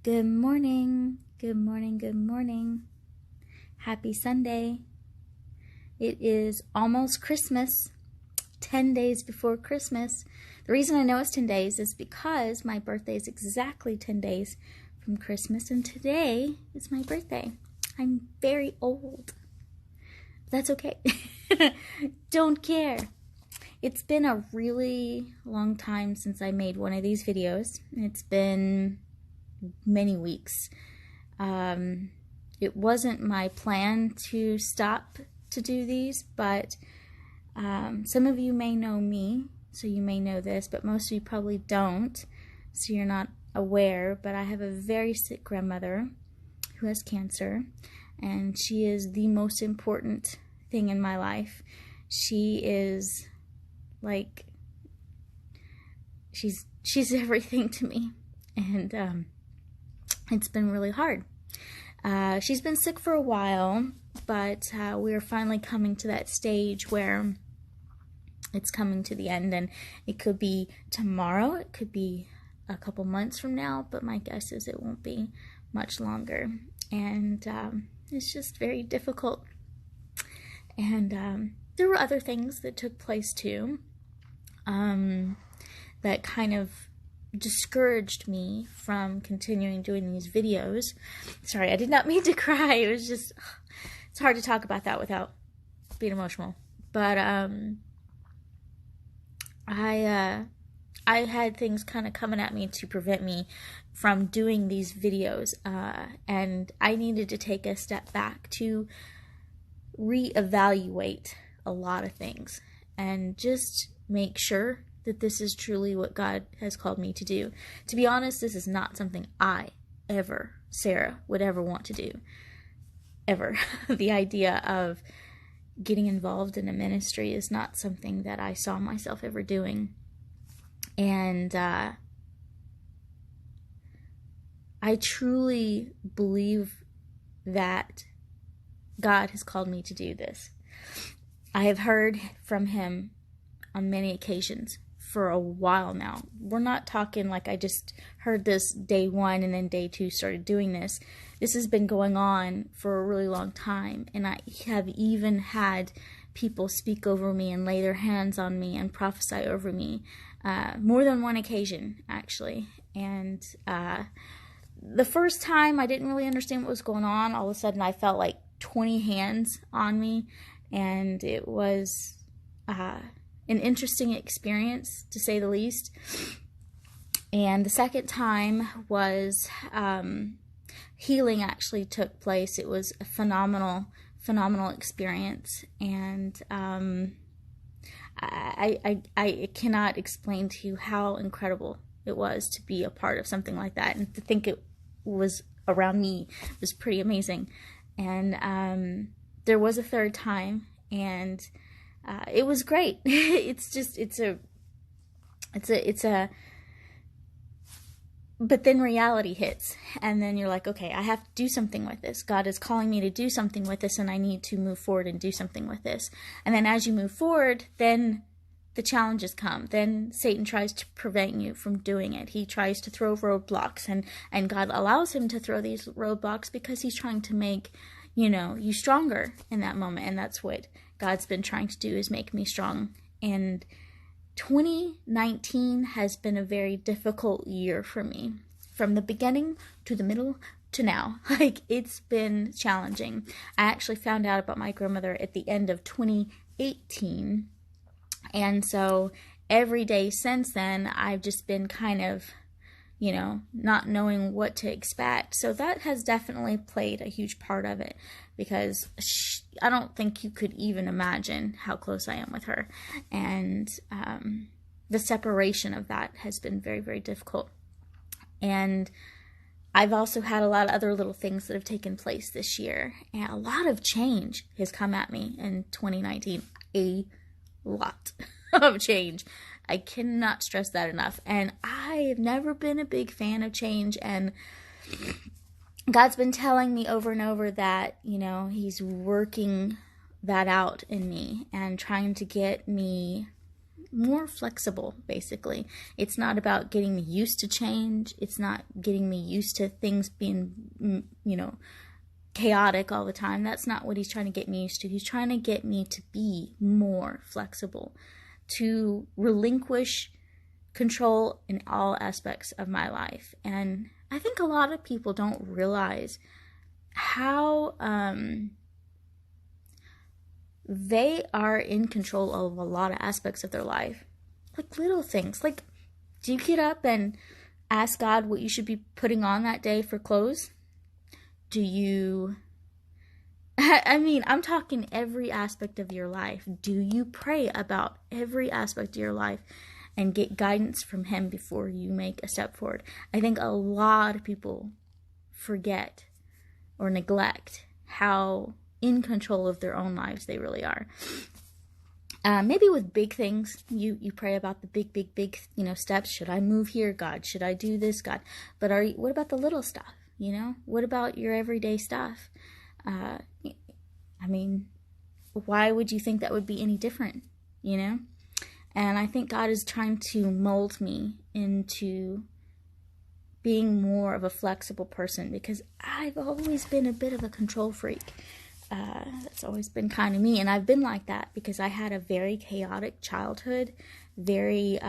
Good morning, good morning, good morning. Happy Sunday. It is almost Christmas, 10 days before Christmas. The reason I know it's 10 days is because my birthday is exactly 10 days from Christmas, and today is my birthday. I'm very old. That's okay. Don't care. It's been a really long time since I made one of these videos. It's been many weeks. It wasn't my plan to stop to do these, but some of you may know me, so you may know this, but most of you probably don't, so you're not aware. But I have a very sick grandmother who has cancer, and she is the most important thing in my life. She is like, she's everything to me, and it's been really hard. She's been sick for a while, but we're finally coming to that stage where it's coming to the end, and it could be tomorrow, it could be a couple months from now, but my guess is it won't be much longer. And it's just very difficult. And there were other things that took place too, that kind of discouraged me from continuing doing these videos. Sorry, I did not mean to cry. It was just, it's hard to talk about that without being emotional. But I had things kind of coming at me to prevent me from doing these videos, and I needed to take a step back to reevaluate a lot of things and just make sure that this is truly what God has called me to do. To be honest, this is not something Sarah, would ever want to do. Ever. The idea of getting involved in a ministry is not something that I saw myself ever doing. And I truly believe that God has called me to do this. I have heard from Him on many occasions for a while now. We're not talking like I just heard this day one and then day two started doing this. This has been going on for a really long time, and I have even had people speak over me and lay their hands on me and prophesy over me, more than one occasion actually. And the first time I didn't really understand what was going on. All of a sudden I felt like 20 hands on me, and it was an interesting experience, to say the least. And the second time was healing actually took place. It was a phenomenal experience, and I cannot explain to you how incredible it was to be a part of something like that, and to think it was around me was pretty amazing. And there was a third time, and it was great. But then reality hits, and then you're like, okay, I have to do something with this. God is calling me to do something with this, and I need to move forward and do something with this. And then as you move forward, then the challenges come. Then Satan tries to prevent you from doing it. He tries to throw roadblocks, and God allows him to throw these roadblocks because he's trying to make, you stronger in that moment. And that's what God's been trying to do, is make me strong. And 2019 has been a very difficult year for me, from the beginning to the middle to now. Like, it's been challenging. I actually found out about my grandmother at the end of 2018, and so every day since then I've just been kind of, not knowing what to expect. So that has definitely played a huge part of it, because I don't think you could even imagine how close I am with her. And the separation of that has been very, very difficult. And I've also had a lot of other little things that have taken place this year. And a lot of change has come at me in 2019. A lot of change. I cannot stress that enough. And I have never been a big fan of change, and God's been telling me over and over that, He's working that out in me and trying to get me more flexible, basically. It's not about getting me used to change. It's not getting me used to things being, chaotic all the time. That's not what he's trying to get me used to. He's trying to get me to be more flexible, to relinquish control in all aspects of my life. And I think a lot of people don't realize how they are in control of a lot of aspects of their life. Like little things. Like, do you get up and ask God what you should be putting on that day for clothes? Do you... I'm talking every aspect of your life. Do you pray about every aspect of your life and get guidance from Him before you make a step forward? I think a lot of people forget or neglect how in control of their own lives they really are. Maybe with big things, you pray about the big, steps. Should I move here, God? Should I do this, God? But what about the little stuff? What about your everyday stuff? Why would you think that would be any different? And I think God is trying to mold me into being more of a flexible person, because I've always been a bit of a control freak. That's always been kind of me, and I've been like that because I had a very chaotic childhood, very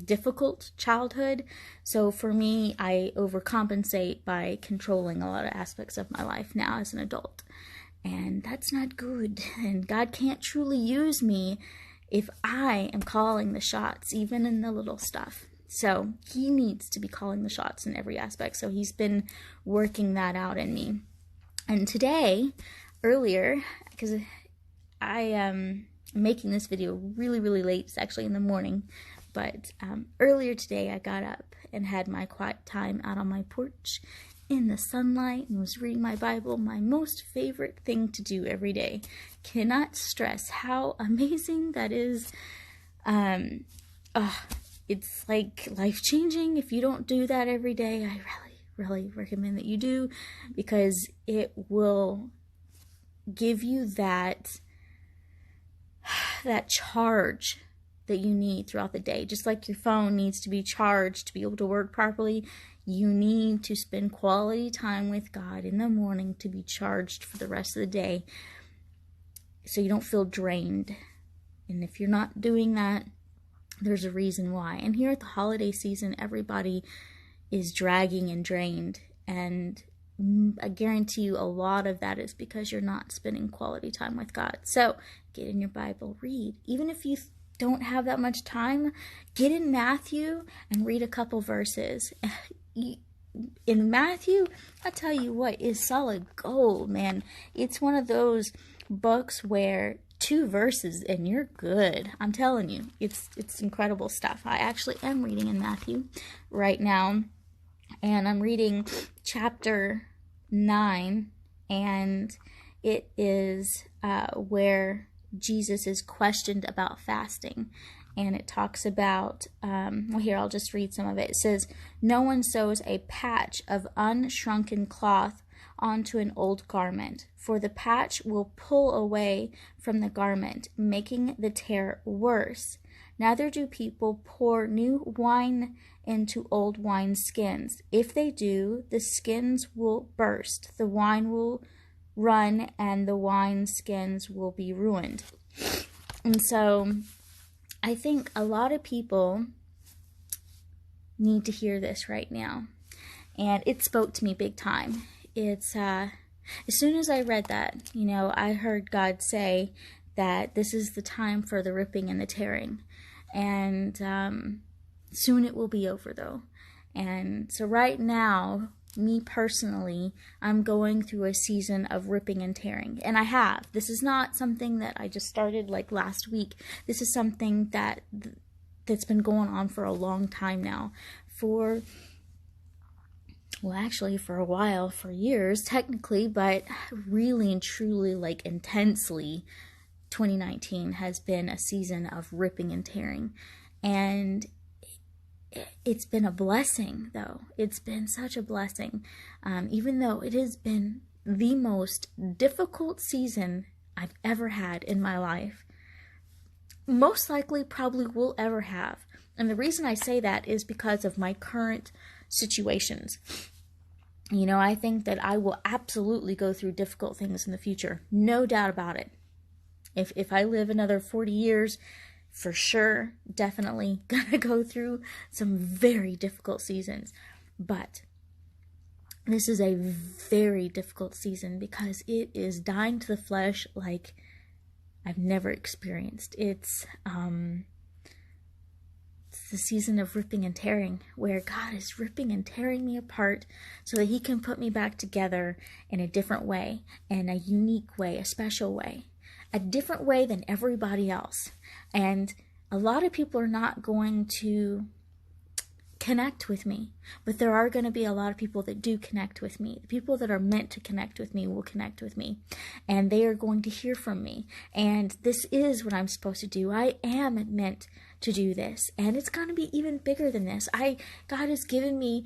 difficult childhood. So for me, I overcompensate by controlling a lot of aspects of my life now as an adult, and that's not good. And God can't truly use me if I am calling the shots, even in the little stuff. So He needs to be calling the shots in every aspect. So He's been working that out in me. And today, earlier, because I am making this video really, really late. It's actually in the morning. But earlier today, I got up and had my quiet time out on my porch in the sunlight and was reading my Bible, my most favorite thing to do every day. Cannot stress how amazing that is. It's like life-changing. If you don't do that every day, I really recommend that you do, because it will give you that charge that you need throughout the day. Just like your phone needs to be charged to be able to work properly, you need to spend quality time with God in the morning to be charged for the rest of the day, so you don't feel drained. And if you're not doing that, there's a reason why. And here at the holiday season, everybody is dragging and drained, and I guarantee you a lot of that is because you're not spending quality time with God. So get in your Bible, read. Even if you don't have that much time, get in Matthew and read a couple verses. In Matthew, I tell you what, is solid gold, man. It's one of those books where 2 verses and you're good. I'm telling you, it's incredible stuff. I actually am reading in Matthew right now, and I'm reading chapter 9, and it is where Jesus is questioned about fasting. And it talks about, here, I'll just read some of it. It says, "No one sews a patch of unshrunken cloth onto an old garment, for the patch will pull away from the garment, making the tear worse. Neither do people pour new wine into old wineskins. If they do, the skins will burst, the wine will run, and the wineskins will be ruined." And so I think a lot of people need to hear this right now. And it spoke to me big time. It's, as soon as I read that, I heard God say that this is the time for the ripping and the tearing. And soon it will be over, though. And so right now, me personally, I'm going through a season of ripping and tearing. And I have. This is not something that I just started like last week. This is something that's been going on for a long time now. For a while, for years technically, but really and truly, like intensely, 2019 has been a season of ripping and tearing. And it's been a blessing, though. It's been such a blessing. Even though it has been the most difficult season I've ever had in my life. most likely probably will ever have. And the reason I say that is because of my current situations. You know, I think that I will absolutely go through difficult things in the future. No doubt about it. If I live another 40 years, for sure, definitely gonna go through some very difficult seasons. But this is a very difficult season because it is dying to the flesh like I've never experienced. It's the season of ripping and tearing, where God is ripping and tearing me apart so that he can put me back together in a different way, in a unique way, a special way, a different way than everybody else. And a lot of people are not going to connect with me, but there are going to be a lot of people that do connect with me. The people that are meant to connect with me will connect with me, and they are going to hear from me. And this is what I'm supposed to do. I am meant to do this, and it's going to be even bigger than this. God has given me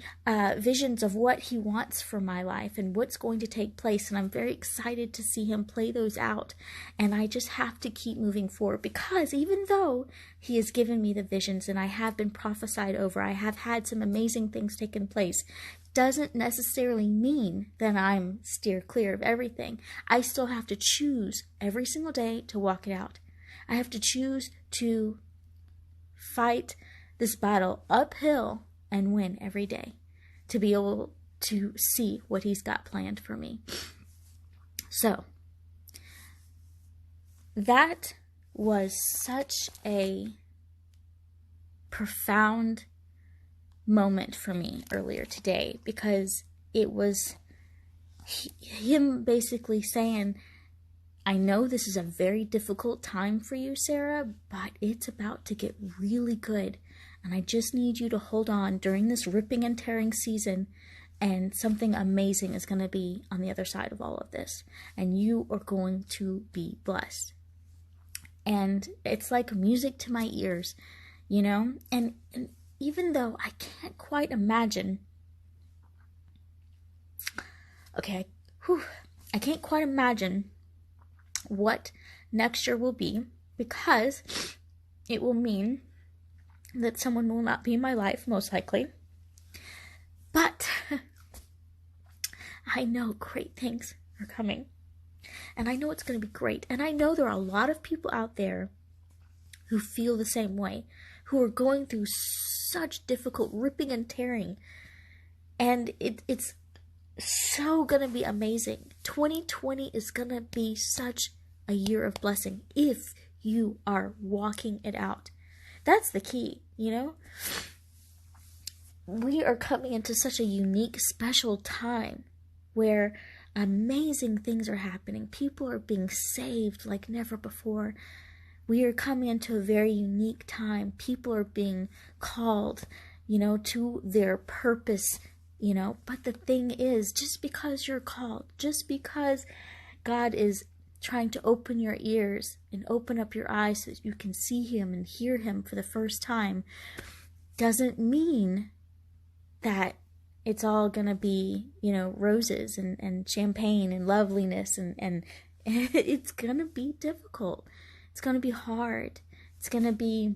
visions of what he wants for my life and what's going to take place, and I'm very excited to see him play those out. And I just have to keep moving forward, because even though he has given me the visions and I have been prophesied over, I have had some amazing things taken place, doesn't necessarily mean that I'm steer clear of everything. I still have to choose every single day to walk it out. I have to choose to fight this battle uphill and win every day to be able to see what he's got planned for me. So that was such a profound moment for me earlier today, because it was him basically saying, I know this is a very difficult time for you, Sarah, but it's about to get really good. And I just need you to hold on during this ripping and tearing season, and something amazing is going to be on the other side of all of this. And you are going to be blessed. And it's like music to my ears, you know? And even though I can't quite imagine, I can't quite imagine what next year will be, because it will mean that someone will not be in my life, most likely. But I know great things are coming, and I know it's going to be great. And I know there are a lot of people out there who feel the same way, who are going through such difficult ripping and tearing, and it's so gonna be amazing. 2020 is gonna be such a year of blessing if you are walking it out. That's the key, you know? We are coming into such a unique, special time where amazing things are happening. People are being saved like never before. We are coming into a very unique time. People are being called, you know, to their purpose, you know. But the thing is, just because you're called, just because God is trying to open your ears and open up your eyes so that you can see him and hear him for the first time, doesn't mean that it's all going to be, you know, roses and champagne and loveliness. And it's going to be difficult. It's going to be hard. It's going to be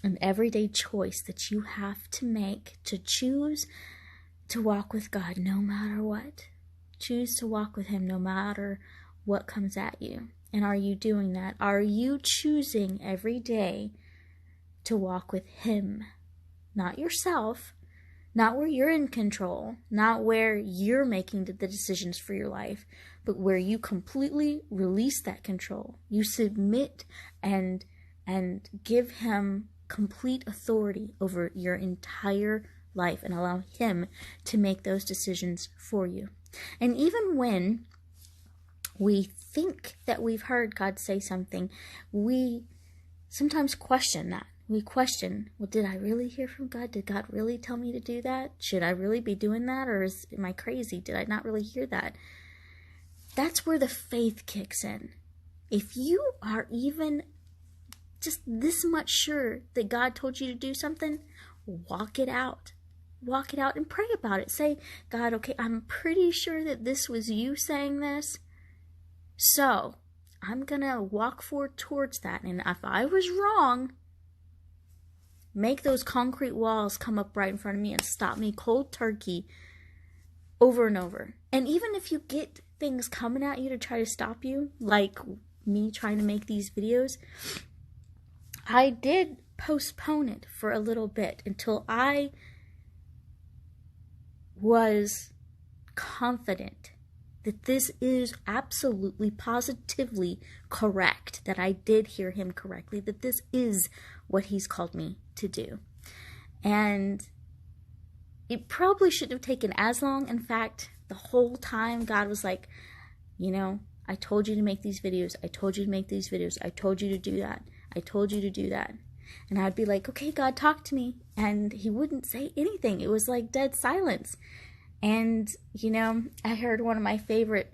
an everyday choice that you have to make, to choose to walk with God no matter what. Choose to walk with him no matter what comes at you. And are you doing that? Are you choosing every day to walk with him? Not yourself, not where you're in control, not where you're making the decisions for your life, but where you completely release that control. You submit and give him complete authority over your entire life and allow him to make those decisions for you. And even when we think that we've heard God say something, we sometimes question that. We question, well, did I really hear from God? Did God really tell me to do that? Should I really be doing that? Or am I crazy? Did I not really hear that? That's where the faith kicks in. If you are even just this much sure that God told you to do something, walk it out. Walk it out and pray about it. Say, God, okay, I'm pretty sure that this was you saying this. So I'm going to walk forward towards that. And if I was wrong, make those concrete walls come up right in front of me and stop me cold turkey over and over. And even if you get things coming at you to try to stop you, like me trying to make these videos, I did postpone it for a little bit until I was confident that this is absolutely, positively correct, that I did hear him correctly, that this is what he's called me to do. And it probably shouldn't have taken as long. In fact, the whole time God was like, you know, I told you to make these videos. I told you to make these videos. I told you to do that. I told you to do that. And I'd be like, okay, God, talk to me. And he wouldn't say anything. It was like dead silence. And, you know, I heard one of my favorite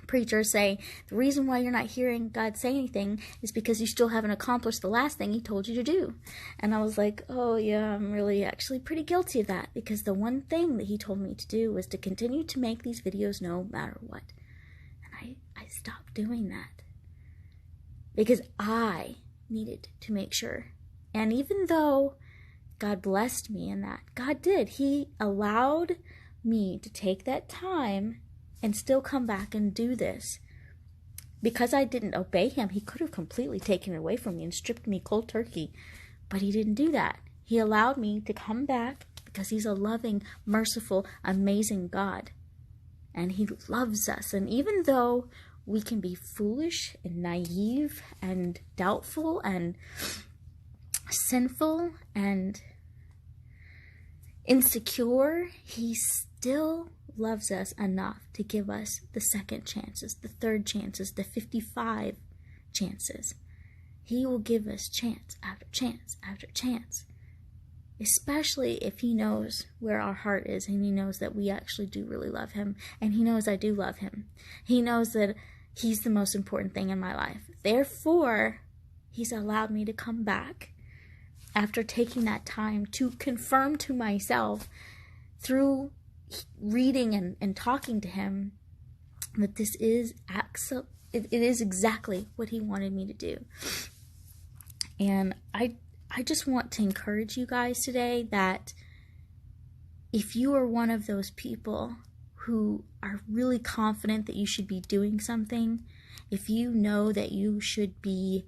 preachers say, the reason why you're not hearing God say anything is because you still haven't accomplished the last thing he told you to do. And I was like, oh yeah, I'm really actually pretty guilty of that, because the one thing that he told me to do was to continue to make these videos no matter what. And I stopped doing that because I needed to make sure. And even though God blessed me in that, God did. He allowed me to take that time and still come back and do this. Because I didn't obey him, he could have completely taken it away from me and stripped me cold turkey. But he didn't do that. He allowed me to come back because he's a loving, merciful, amazing God. And he loves us. And even though we can be foolish and naive and doubtful and sinful and insecure, he still loves us enough to give us the second chances, the third chances, the 55 chances. He will give us chance after chance after chance, especially if he knows where our heart is and he knows that we actually do really love him, and he knows I do love him. He knows that he's the most important thing in my life. Therefore, he's allowed me to come back after taking that time to confirm to myself through reading and talking to him that this is it is exactly what he wanted me to do. And I just want to encourage you guys today that if you are one of those people who are really confident that you should be doing something, if you know that you should be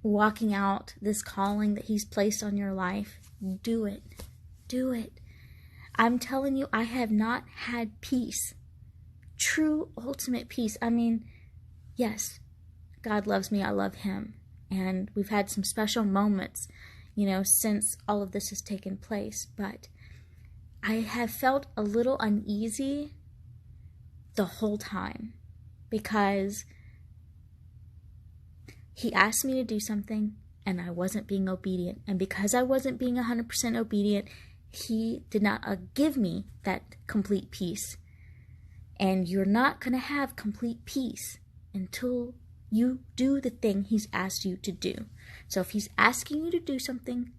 walking out this calling that he's placed on your life, do it. Do it. I'm telling you, I have not had peace. True, ultimate peace. I mean, yes, God loves me. I love him. And we've had some special moments, you know, since all of this has taken place. But I have felt a little uneasy the whole time because he asked me to do something and I wasn't being obedient. And because I wasn't being 100% obedient, he did not give me that complete peace. And you're not going to have complete peace until you do the thing he's asked you to do. So if he's asking you to do something,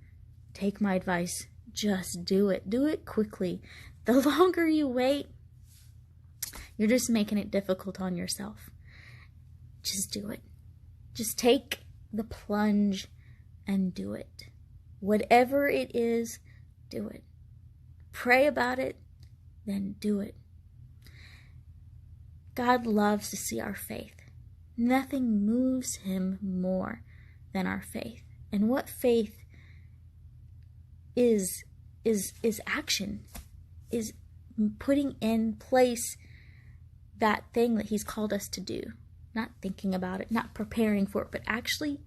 take my advice. Just do it. Do it quickly. The longer you wait, you're just making it difficult on yourself. Just do it. Just take the plunge and do it. Whatever it is, do it. Pray about it, then do it. God loves to see our faith. Nothing moves him more than our faith. And what faith is action, is putting in place that thing that he's called us to do. Not thinking about it, not preparing for it, but actually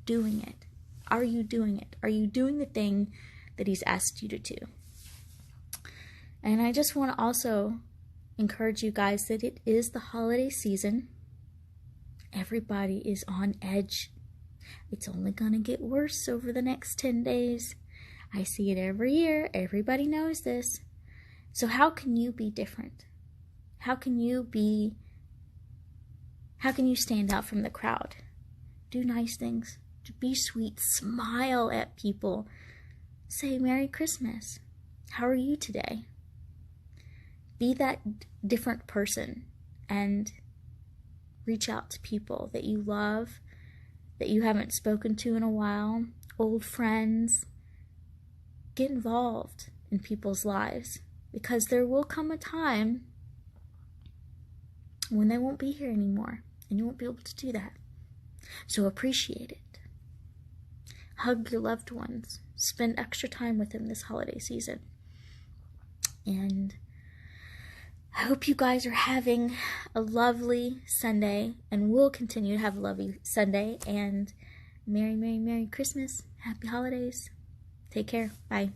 doing it. Are you doing it? Are you doing the thing that he's asked you to do? And I just want to also encourage you guys that it is the holiday season. Everybody is on edge. It's only going to get worse over the next 10 days. I see it every year. Everybody knows this. So how can you be different? How can you stand out from the crowd? Do nice things. Be sweet. Smile at people. Say Merry Christmas. How are you today? Be that different person and Reach out to people that you love, that you haven't spoken to in a while, old friends. Get involved in people's lives, because there will come a time when they won't be here anymore, and you won't be able to do that. So appreciate it. Hug your loved ones. Spend extra time with them this holiday season. And I hope you guys are having a lovely Sunday, and will continue to have a lovely Sunday. And Merry, Merry, Merry Christmas. Happy holidays. Take care. Bye.